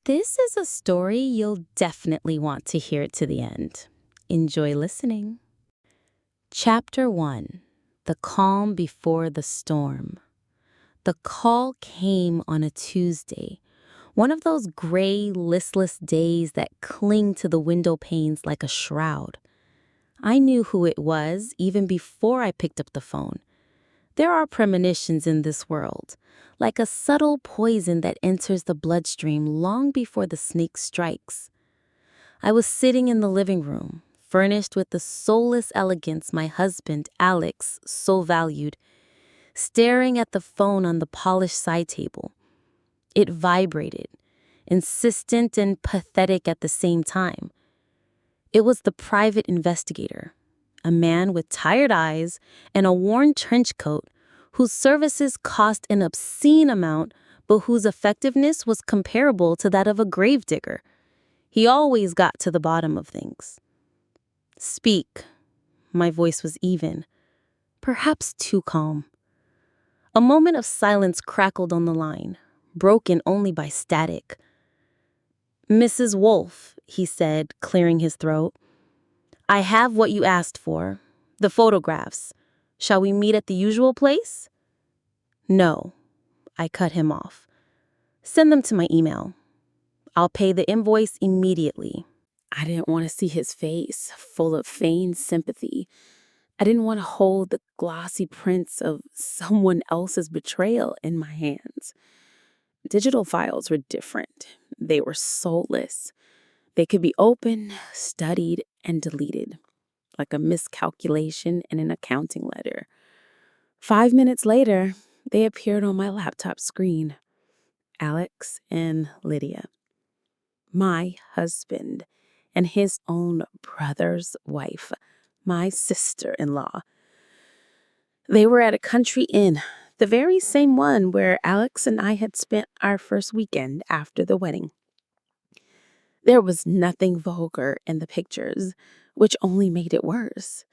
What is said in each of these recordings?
This is a story you'll definitely want to hear it to the end. Enjoy listening. Chapter 1. The Calm Before the Storm. The call came on a Tuesday, one of those gray, listless days that cling to the window panes like a shroud. I knew who it was even before I picked up the phone. There are premonitions in this world, like a subtle poison that enters the bloodstream long before the snake strikes. I was sitting in the living room, furnished with the soulless elegance my husband, Alex, so valued, staring at the phone on the polished side table. It vibrated, insistent and pathetic at the same time. It was the private investigator, a man with tired eyes and a worn trench coat whose services cost an obscene amount but whose effectiveness was comparable to that of a gravedigger. He always got to the bottom of things. "Speak." My voice was even, perhaps too calm. A moment of silence crackled on the line, broken only by static. "Mrs. Wolfe," he said, clearing his throat, "I have what you asked for, the photographs. Shall we meet at the usual place?" "No," I cut him off. "Send them to my email. I'll pay the invoice immediately." I didn't want to see his face, full of feigned sympathy. I didn't want to hold the glossy prints of someone else's betrayal in my hands. Digital files were different. They were soulless. They could be opened, studied, and deleted, like a miscalculation in an accounting letter. 5 minutes later, they appeared on my laptop screen. Alex and Lydia. My husband and his own brother's wife, my sister-in-law. They were at a country inn, the very same one where Alex and I had spent our first weekend after the wedding. There was nothing vulgar in the pictures, which only made it worse.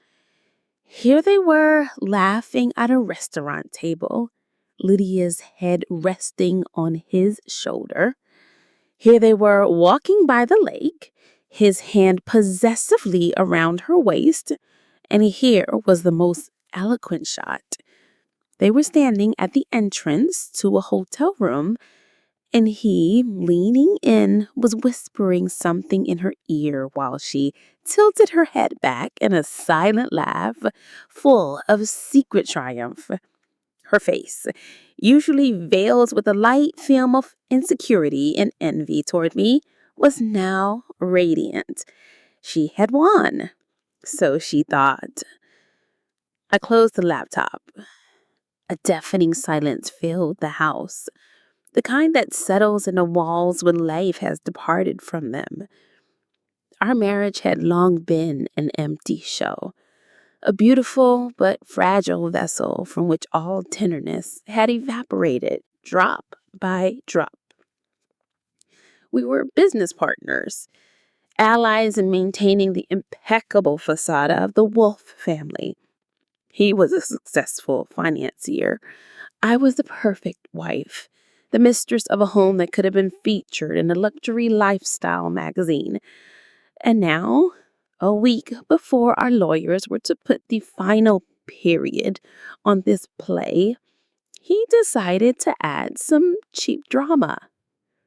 Here they were, laughing at a restaurant table, Lydia's head resting on his shoulder. Here they were, walking by the lake, his hand possessively around her waist, and here was the most eloquent shot. They were standing at the entrance to a hotel room, and he, leaning in, was whispering something in her ear while she tilted her head back in a silent laugh, full of secret triumph. Her face, usually veiled with a light film of insecurity and envy toward me, was now radiant. She had won, so she thought. I closed the laptop. A deafening silence filled the house, the kind that settles in the walls when life has departed from them. Our marriage had long been an empty show, a beautiful but fragile vessel from which all tenderness had evaporated drop by drop. We were business partners, allies in maintaining the impeccable facade of the Wolfe family. He was a successful financier. I was the perfect wife, the mistress of a home that could have been featured in a luxury lifestyle magazine. And now, a week before our lawyers were to put the final period on this play, he decided to add some cheap drama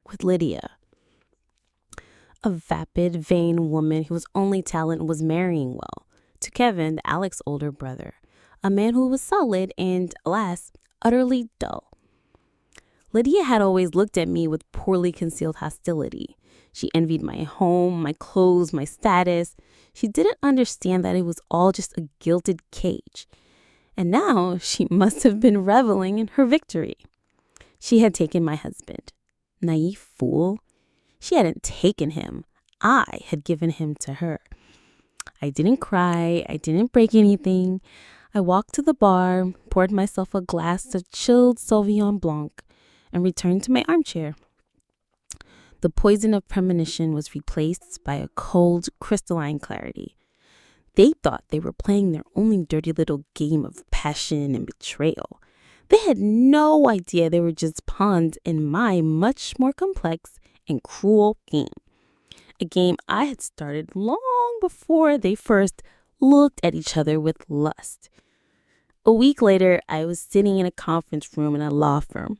with Lydia. A vapid, vain woman whose only talent was marrying well, to Kevin, Alex's older brother, a man who was solid and, alas, utterly dull. Lydia had always looked at me with poorly concealed hostility. She envied my home, my clothes, my status. She didn't understand that it was all just a gilded cage. And now she must have been reveling in her victory. She had taken my husband. Naive fool. She hadn't taken him. I had given him to her. I didn't cry. I didn't break anything. I walked to the bar, poured myself a glass of chilled Sauvignon Blanc, and returned to my armchair. The poison of premonition was replaced by a cold, crystalline clarity. They thought they were playing their only dirty little game of passion and betrayal. They had no idea they were just pawns in my much more complex and cruel game. A game I had started long before they first looked at each other with lust. A week later, I was sitting in a conference room in a law firm.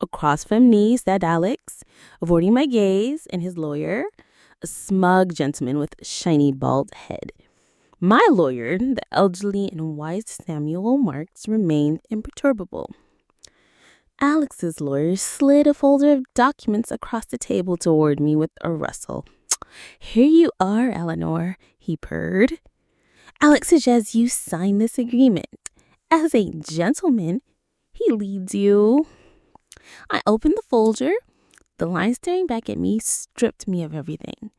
Across from me sat Alex, avoiding my gaze, and his lawyer, a smug gentleman with a shiny bald head. My lawyer, the elderly and wise Samuel Marks, remained imperturbable. Alex's lawyer slid a folder of documents across the table toward me with a rustle. "Here you are, Eleanor," he purred. "Alex suggests you sign this agreement. As a gentleman, he leads you." I opened the folder. The line staring back at me stripped me of everything.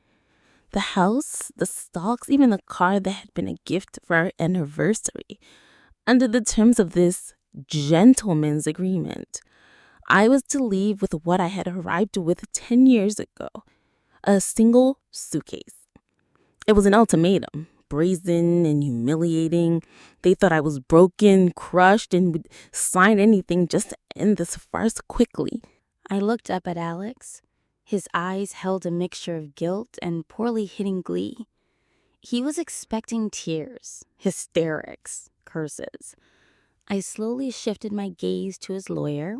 The house, the stocks, even the car that had been a gift for our anniversary. Under the terms of this gentleman's agreement, I was to leave with what I had arrived with 10 years ago, a single suitcase. It was an ultimatum, brazen and humiliating. They thought I was broken, crushed, and would sign anything just to end this farce quickly. I looked up at Alex. His eyes held a mixture of guilt and poorly hidden glee. He was expecting tears, hysterics, curses. I slowly shifted my gaze to his lawyer,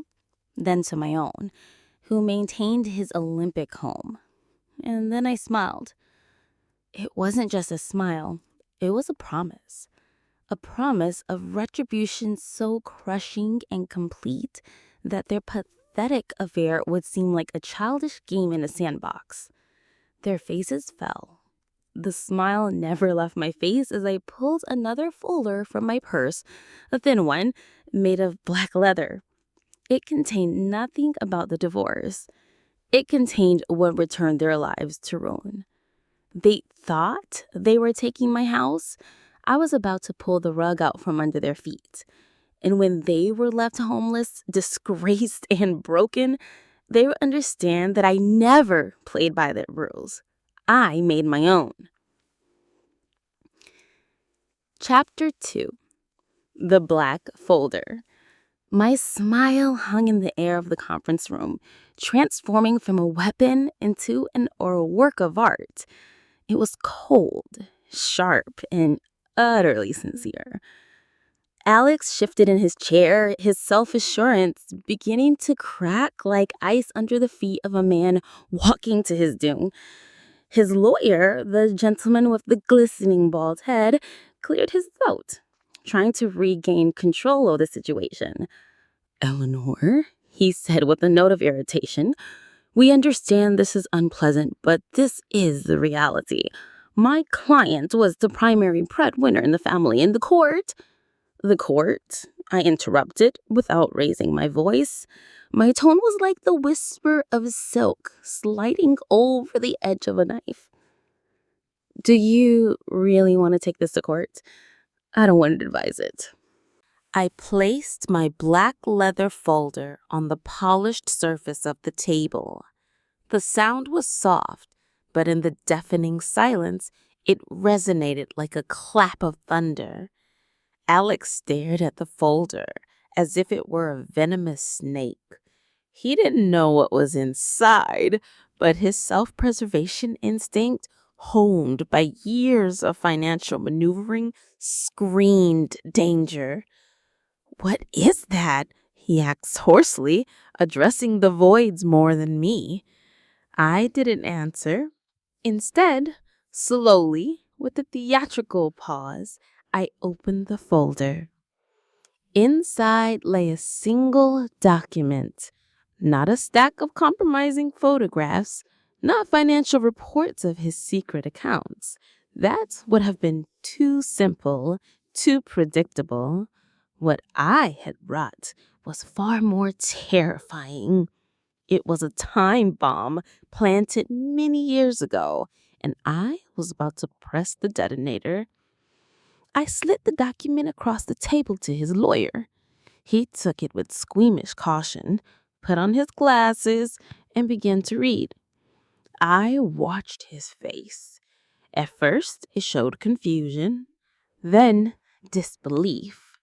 then to my own, who maintained his Olympic home. And then I smiled. It wasn't just a smile, it was a promise. A promise of retribution so crushing and complete that their pathetic affair would seem like a childish game in a sandbox. Their faces fell. The smile never left my face as I pulled another folder from my purse, a thin one made of black leather. It contained nothing about the divorce. It contained what returned their lives to ruin. They thought they were taking my house. I was about to pull the rug out from under their feet. And when they were left homeless, disgraced, and broken, they would understand that I never played by their rules. I made my own. Chapter 2. The Black Folder. My smile hung in the air of the conference room, transforming from a weapon into a work of art. It was cold, sharp, and utterly sincere. Alex shifted in his chair, his self-assurance beginning to crack like ice under the feet of a man walking to his doom. His lawyer, the gentleman with the glistening bald head, cleared his throat, trying to regain control of the situation. "Eleanor," he said with a note of irritation, "we understand this is unpleasant, but this is the reality. My client was the primary breadwinner in the family, and the court, I interrupted without raising my voice. My tone was like the whisper of silk sliding over the edge of a knife. "Do you really want to take this to court? I don't want to advise it." I placed my black leather folder on the polished surface of the table. The sound was soft, but in the deafening silence, it resonated like a clap of thunder. Alex stared at the folder as if it were a venomous snake. He didn't know what was inside, but his self-preservation instinct, honed by years of financial maneuvering, screamed danger. "What is that?" he asked hoarsely, addressing the voids more than me. I didn't answer. Instead, slowly, with a theatrical pause, I opened the folder. Inside lay a single document, not a stack of compromising photographs, not financial reports of his secret accounts. That would have been too simple, too predictable. What I had brought was far more terrifying. It was a time bomb planted many years ago, and I was about to press the detonator. I slid the document across the table to his lawyer. He took it with squeamish caution, put on his glasses, and began to read. I watched his face. At first, it showed confusion, then disbelief.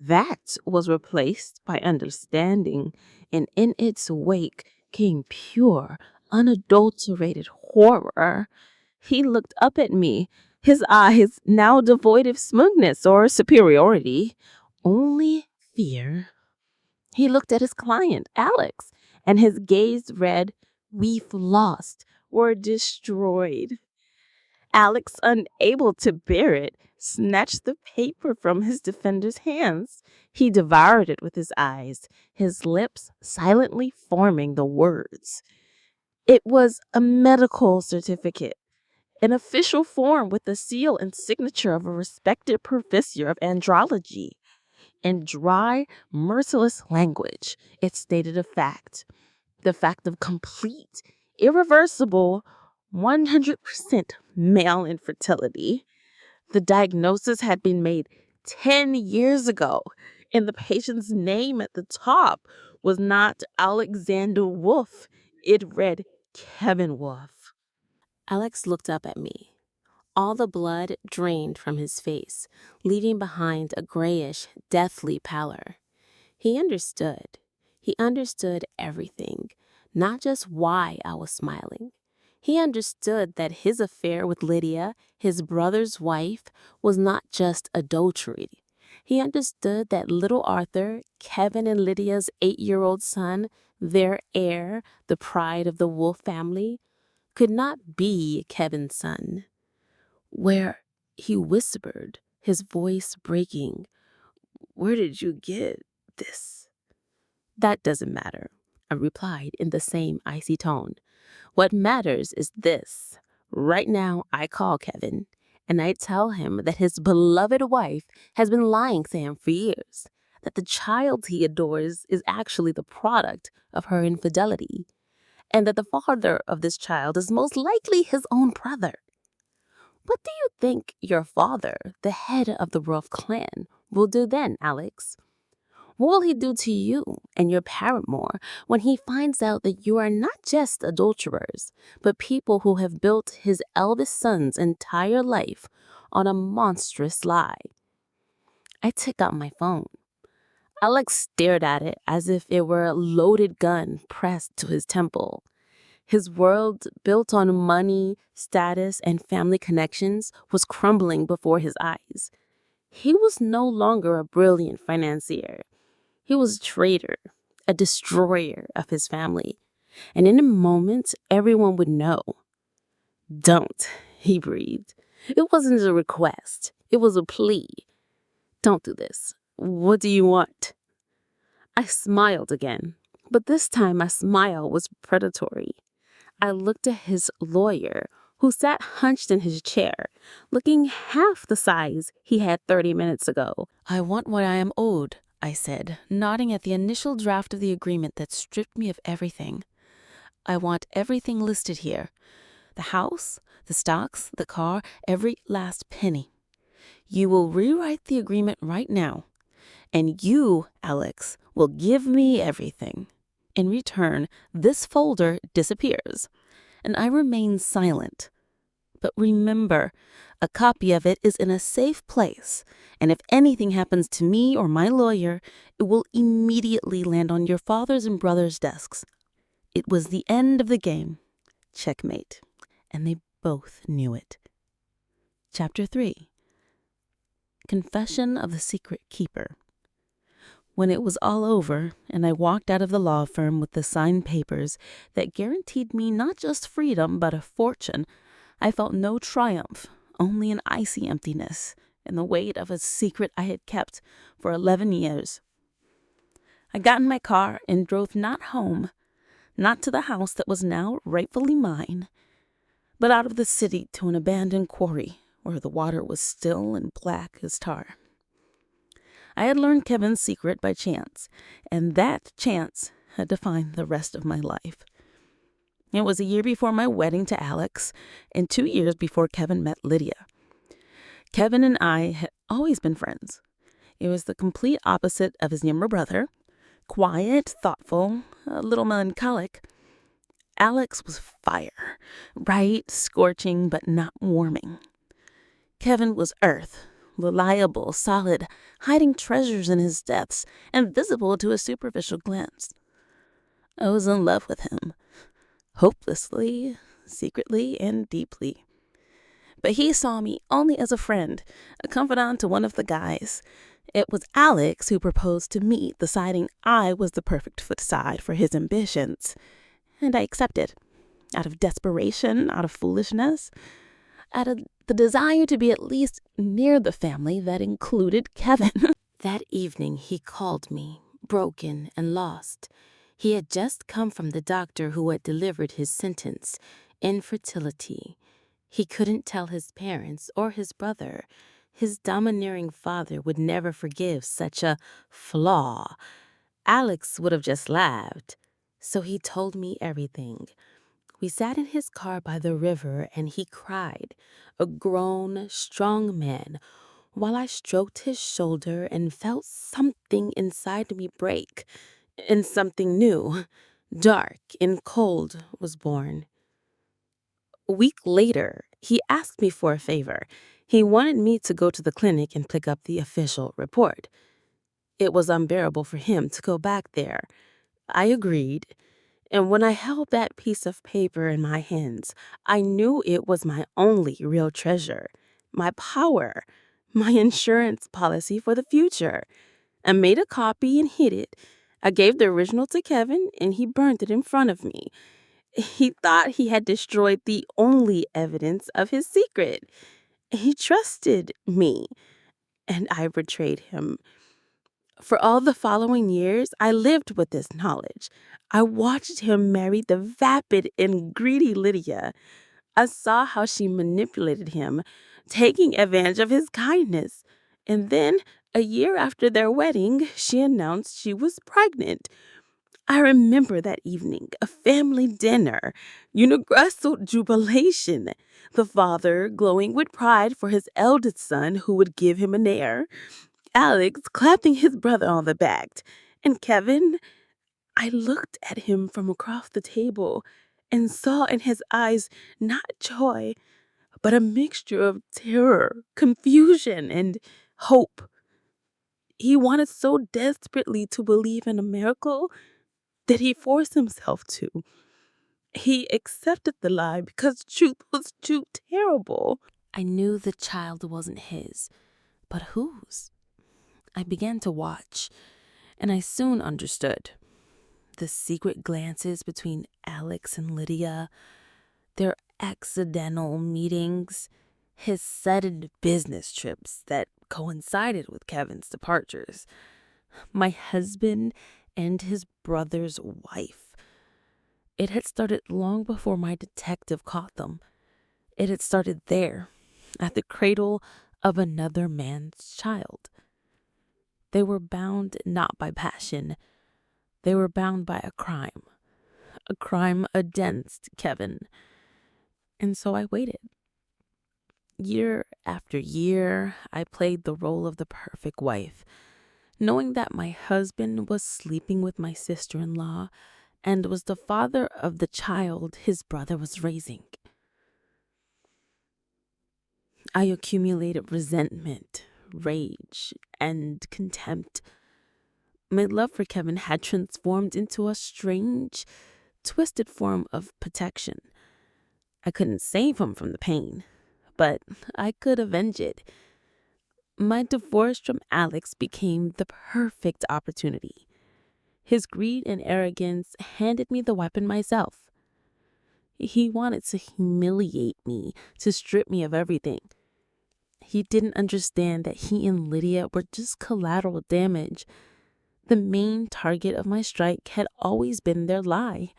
That was replaced by understanding, and in its wake came pure, unadulterated horror. He looked up at me, his eyes now devoid of smugness or superiority, only fear. He looked at his client, Alex, and his gaze read, "We've lost. We're destroyed." Alex, unable to bear it, snatched the paper from his defender's hands. He devoured it with his eyes, his lips silently forming the words. It was a medical certificate, an official form with the seal and signature of a respected professor of andrology. In dry, merciless language, it stated a fact. The fact of complete, irreversible, 100% male infertility. The diagnosis had been made 10 years ago, and the patient's name at the top was not Alexander Wolf. It read Kevin Wolf. Alex looked up at me. All the blood drained from his face, leaving behind a grayish, deathly pallor. He understood. He understood everything, not just why I was smiling. He understood that his affair with Lydia, his brother's wife, was not just adultery. He understood that little Arthur, Kevin and Lydia's 8-year-old son, their heir, the pride of the Wolf family, could not be Kevin's son. Where, he whispered, his voice breaking, "Where did you get this?" "That doesn't matter," I replied in the same icy tone. "What matters is this. Right now, I call Kevin, and I tell him that his beloved wife has been lying to him for years, that the child he adores is actually the product of her infidelity, and that the father of this child is most likely his own brother. What do you think your father, the head of the Wolf clan, will do then, Alex? What will he do to you and your paramour when he finds out that you are not just adulterers, but people who have built his eldest son's entire life on a monstrous lie?" I took out my phone. Alex stared at it as if it were a loaded gun pressed to his temple. His world, built on money, status, and family connections, was crumbling before his eyes. He was no longer a brilliant financier. He was a traitor, a destroyer of his family. And in a moment, everyone would know. "Don't," he breathed. It wasn't a request. It was a plea. "Don't do this. What do you want?" I smiled again, but this time my smile was predatory. I looked at his lawyer, who sat hunched in his chair, looking half the size he had 30 minutes ago. "I want what I am owed," I said, nodding at the initial draft of the agreement that stripped me of everything. "I want everything listed here. The house, the stocks, the car, every last penny. You will rewrite the agreement right now, and you, Alex, will give me everything. In return, this folder disappears, and I remain silent. But remember, a copy of it is in a safe place, and if anything happens to me or my lawyer, it will immediately land on your father's and brother's desks." It was the end of the game. Checkmate. And they both knew it. Chapter 3. Confession of the Secret Keeper. When it was all over, and I walked out of the law firm with the signed papers that guaranteed me not just freedom but a fortune, I felt no triumph, only an icy emptiness and the weight of a secret I had kept for 11 years. I got in my car and drove not home, not to the house that was now rightfully mine, but out of the city to an abandoned quarry where the water was still and black as tar. I had learned Kevin's secret by chance, and that chance had defined the rest of my life. It was a year before my wedding to Alex, and 2 years before Kevin met Lydia. Kevin and I had always been friends. It was the complete opposite of his younger brother, quiet, thoughtful, a little melancholic. Alex was fire, bright, scorching, but not warming. Kevin was earth, reliable, solid, hiding treasures in his depths and visible to a superficial glance. I was in love with him. hopelessly, secretly, and deeply. But he saw me only as a friend, a confidant to one of the guys. It was Alex who proposed to me, deciding I was the perfect fit side for his ambitions. And I accepted, out of desperation, out of foolishness, out of the desire to be at least near the family that included Kevin. That evening he called me, broken and lost. He had just come from the doctor who had delivered his sentence, infertility. He couldn't tell his parents or his brother. His domineering father would never forgive such a flaw. Alex would have just laughed. So he told me everything. We sat in his car by the river and he cried, a grown, strong man, while I stroked his shoulder and felt something inside me break. And something new, dark and cold, was born. A week later, he asked me for a favor. He wanted me to go to the clinic and pick up the official report. It was unbearable for him to go back there. I agreed, and when I held that piece of paper in my hands, I knew it was my only real treasure, my power, my insurance policy for the future. I made a copy and hid it. I gave the original to Kevin, and he burned it in front of me. He thought he had destroyed the only evidence of his secret. He trusted me, and I betrayed him. For all the following years, I lived with this knowledge. I watched him marry the vapid and greedy Lydia. I saw how she manipulated him, taking advantage of his kindness. And then, a year after their wedding, she announced she was pregnant. I remember that evening, a family dinner, universal jubilation, the father glowing with pride for his eldest son who would give him an heir, Alex clapping his brother on the back, and Kevin. I looked at him from across the table and saw in his eyes not joy, but a mixture of terror, confusion, and hope. He wanted so desperately to believe in a miracle that he forced himself to. He accepted the lie because truth was too terrible. I knew the child wasn't his, but whose? I began to watch, and I soon understood. The secret glances between Alex and Lydia, their accidental meetings, his sudden business trips that coincided with Kevin's departures, my husband and his brother's wife. It had started long before my detective caught them. It had started there, at the cradle of another man's child. They were bound not by passion. They were bound by a crime against Kevin. And so I waited. Year after year, I played the role of the perfect wife, knowing that my husband was sleeping with my sister-in-law and was the father of the child his brother was raising. I accumulated resentment, rage, and contempt. My love for Kevin had transformed into a strange, twisted form of protection. I couldn't save him from the pain, but I could avenge it. My divorce from Alex became the perfect opportunity. His greed and arrogance handed me the weapon myself. He wanted to humiliate me, to strip me of everything. He didn't understand that he and Lydia were just collateral damage. The main target of my strike had always been their lie.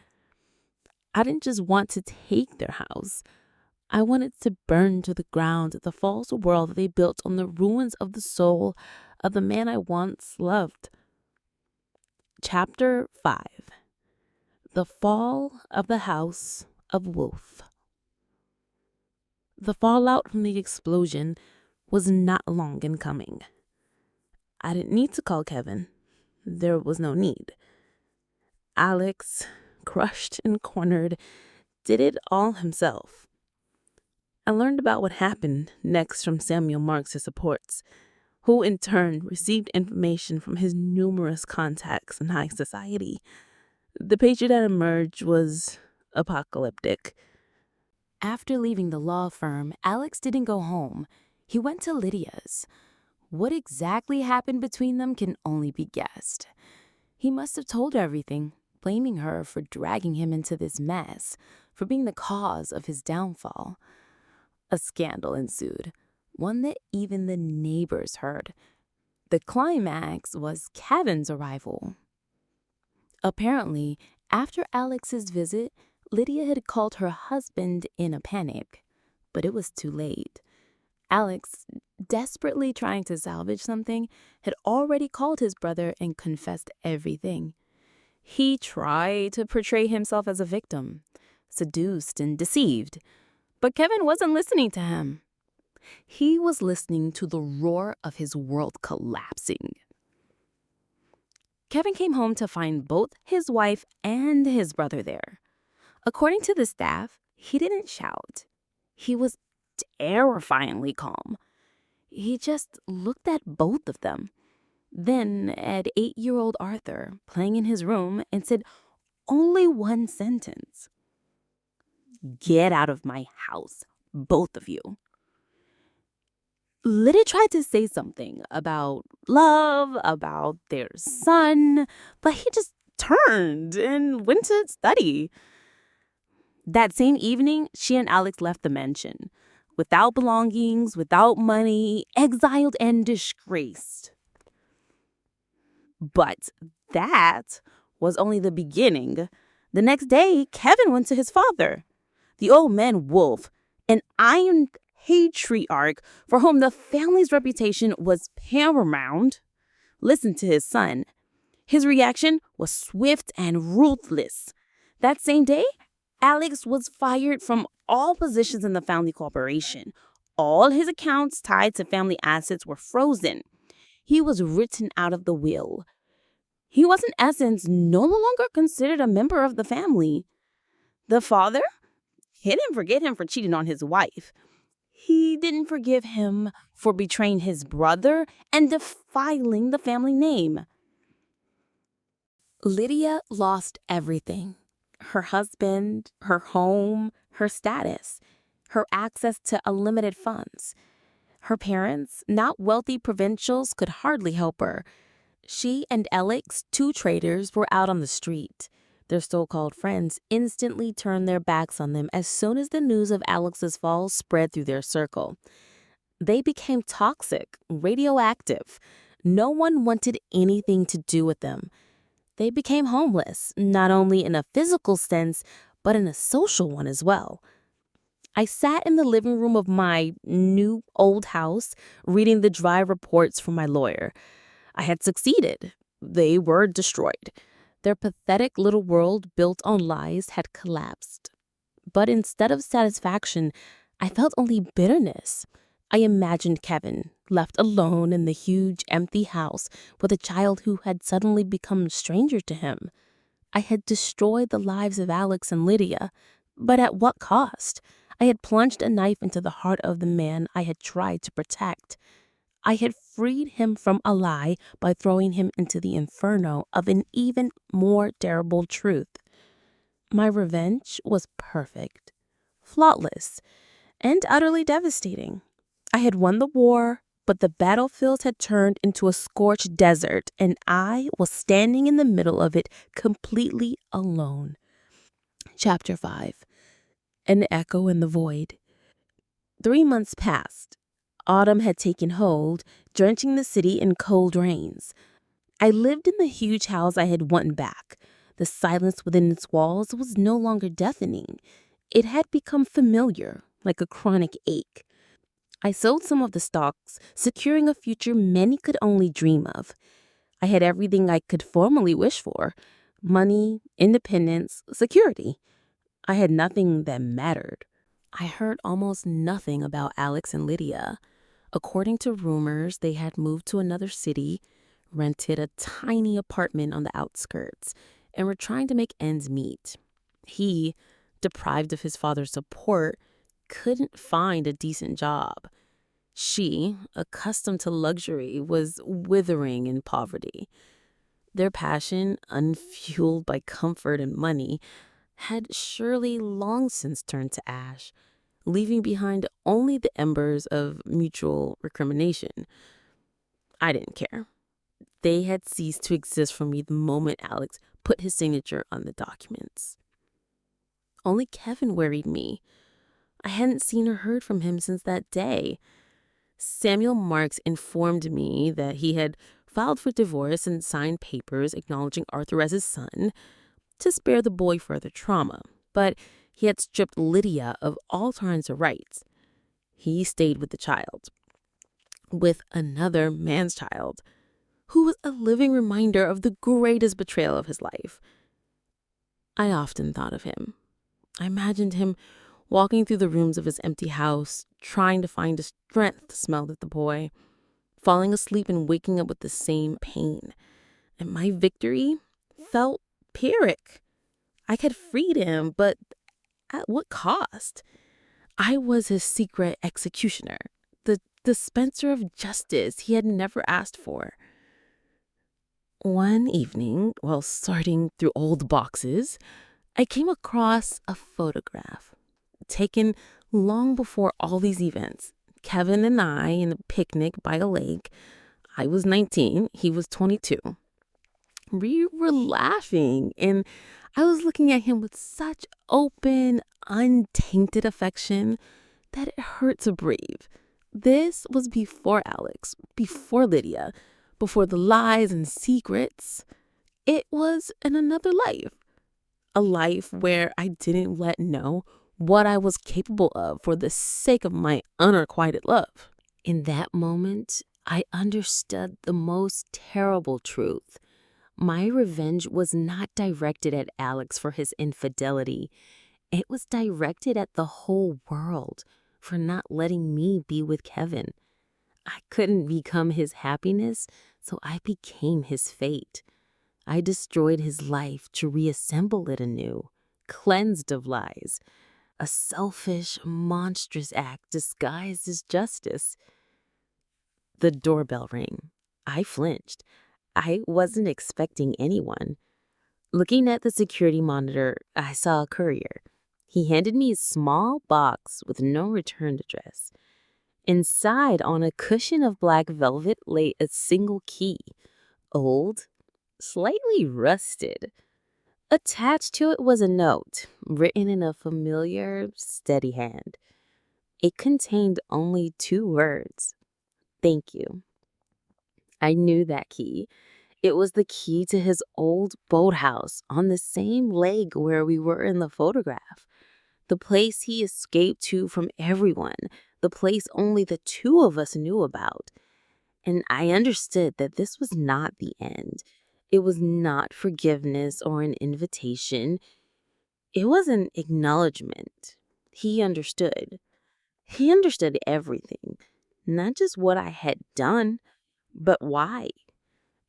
I didn't just want to take their house. I wanted to burn to the ground the false world that they built on the ruins of the soul of the man I once loved. Chapter 5. The Fall of the House of Wolf. The fallout from the explosion was not long in coming. I didn't need to call Kevin. There was no need. Alex, crushed and cornered, did it all himself. I learned about what happened next from Samuel Marks' reports, who in turn received information from his numerous contacts in high society. The picture that emerged was apocalyptic. After leaving the law firm, Alex didn't go home. He went to Lydia's. What exactly happened between them can only be guessed. He must have told her everything, blaming her for dragging him into this mess, for being the cause of his downfall. A scandal ensued, one that even the neighbors heard. The climax was Kevin's arrival. Apparently, after Alex's visit, Lydia had called her husband in a panic, but it was too late. Alex, desperately trying to salvage something, had already called his brother and confessed everything. He tried to portray himself as a victim, seduced and deceived, but Kevin wasn't listening to him. He was listening to the roar of his world collapsing. Kevin came home to find both his wife and his brother there. According to the staff, he didn't shout. He was terrifyingly calm. He just looked at both of them, then at 8-year-old Arthur playing in his room and said only one sentence. "Get out of my house, both of you." Lydia tried to say something about love, about their son, but he just turned and went to study. That same evening, she and Alex left the mansion, without belongings, without money, exiled and disgraced. But that was only the beginning. The next day, Kevin went to his father, the old man Wolf, an iron patriarch for whom the family's reputation was paramount. Listened to his son. His reaction was swift and ruthless. That same day, Alex was fired from all positions in the family corporation. All his accounts tied to family assets were frozen. He was written out of the will. He was, in essence, no longer considered a member of the family. The father? He didn't forget him for cheating on his wife. He didn't forgive him for betraying his brother and defiling the family name. Lydia lost everything. Her husband, her home, her status, her access to unlimited funds. Her parents, not wealthy provincials, could hardly help her. She and Alex, two traders, were out on the street. Their so-called friends instantly turned their backs on them as soon as the news of Alex's fall spread through their circle. They became toxic, radioactive. No one wanted anything to do with them. They became homeless, not only in a physical sense, but in a social one as well. I sat in the living room of my new old house, reading the dry reports from my lawyer. I had succeeded. They were destroyed. Their pathetic little world built on lies had collapsed. But instead of satisfaction, I felt only bitterness. I imagined Kevin, left alone in the huge empty house with a child who had suddenly become a stranger to him. I had destroyed the lives of Alex and Lydia, but at what cost? I had plunged a knife into the heart of the man I had tried to protect. I had freed him from a lie by throwing him into the inferno of an even more terrible truth. My revenge was perfect, flawless, and utterly devastating. I had won the war, but the battlefield had turned into a scorched desert, and I was standing in the middle of it completely alone. Chapter 5. An Echo in the Void. 3 months passed. Autumn had taken hold, drenching the city in cold rains. I lived in the huge house I had won back. The silence within its walls was no longer deafening. It had become familiar, like a chronic ache. I sold some of the stocks, securing a future many could only dream of. I had everything I could formally wish for: money, independence, security. I had nothing that mattered. I heard almost nothing about Alex and Lydia. According to rumors, they had moved to another city, rented a tiny apartment on the outskirts, and were trying to make ends meet. He, deprived of his father's support, couldn't find a decent job. She, accustomed to luxury, was withering in poverty. Their passion, unfueled by comfort and money, had surely long since turned to ash, leaving behind only the embers of mutual recrimination. I didn't care. They had ceased to exist for me the moment Alex put his signature on the documents. Only Kevin worried me. I hadn't seen or heard from him since that day. Samuel Marks informed me that he had filed for divorce and signed papers acknowledging Arthur as his son to spare the boy further trauma, but he had stripped Lydia of all parental rights. He stayed with the child, with another man's child, who was a living reminder of the greatest betrayal of his life. I often thought of him. I imagined him walking through the rooms of his empty house, trying to find the strength to smell at the boy, falling asleep and waking up with the same pain. And my victory felt Pyrrhic. I had freed him, but at what cost? I was his secret executioner, the dispenser of justice he had never asked for. One evening, while sorting through old boxes, I came across a photograph taken long before all these events. Kevin and I in a picnic by a lake. I was 19, he was 22. We were laughing, and I was looking at him with such open, untainted affection that it hurt to breathe. This was before Alex, before Lydia, before the lies and secrets. It was in another life, a life where I didn't let know what I was capable of for the sake of my unrequited love. In that moment, I understood the most terrible truth. My revenge was not directed at Alex for his infidelity. It was directed at the whole world for not letting me be with Kevin. I couldn't become his happiness, so I became his fate. I destroyed his life to reassemble it anew, cleansed of lies. A selfish, monstrous act disguised as justice. The doorbell rang. I flinched. I wasn't expecting anyone. Looking at the security monitor, I saw a courier. He handed me a small box with no return address. Inside, on a cushion of black velvet, lay a single key, old, slightly rusted. Attached to it was a note, written in a familiar, steady hand. It contained only 2 words. Thank you. I knew that key. It was the key to his old boathouse on the same lake where we were in the photograph. The place he escaped to from everyone. The place only the 2 of us knew about. And I understood that this was not the end. It was not forgiveness or an invitation. It was an acknowledgement. He understood. He understood everything. Not just what I had done, but why.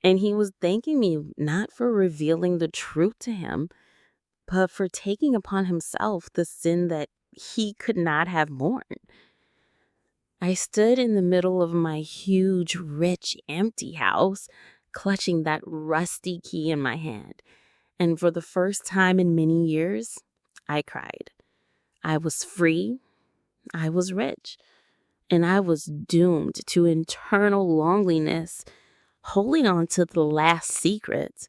And he was thanking me not for revealing the truth to him, but for taking upon himself the sin that he could not have borne. I stood in the middle of my huge, rich, empty house, clutching that rusty key in my hand. And for the first time in many years, I cried. I was free, I was rich, and I was doomed to eternal loneliness, holding on to the last secret.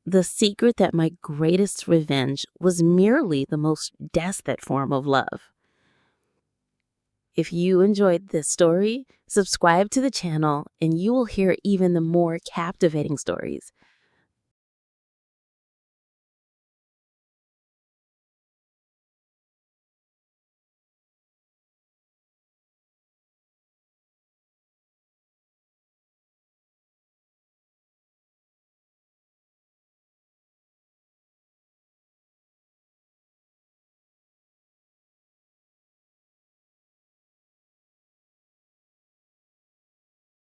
The secret that my greatest revenge was merely the most desperate form of love. If you enjoyed this story, subscribe to the channel and you will hear even the more captivating stories.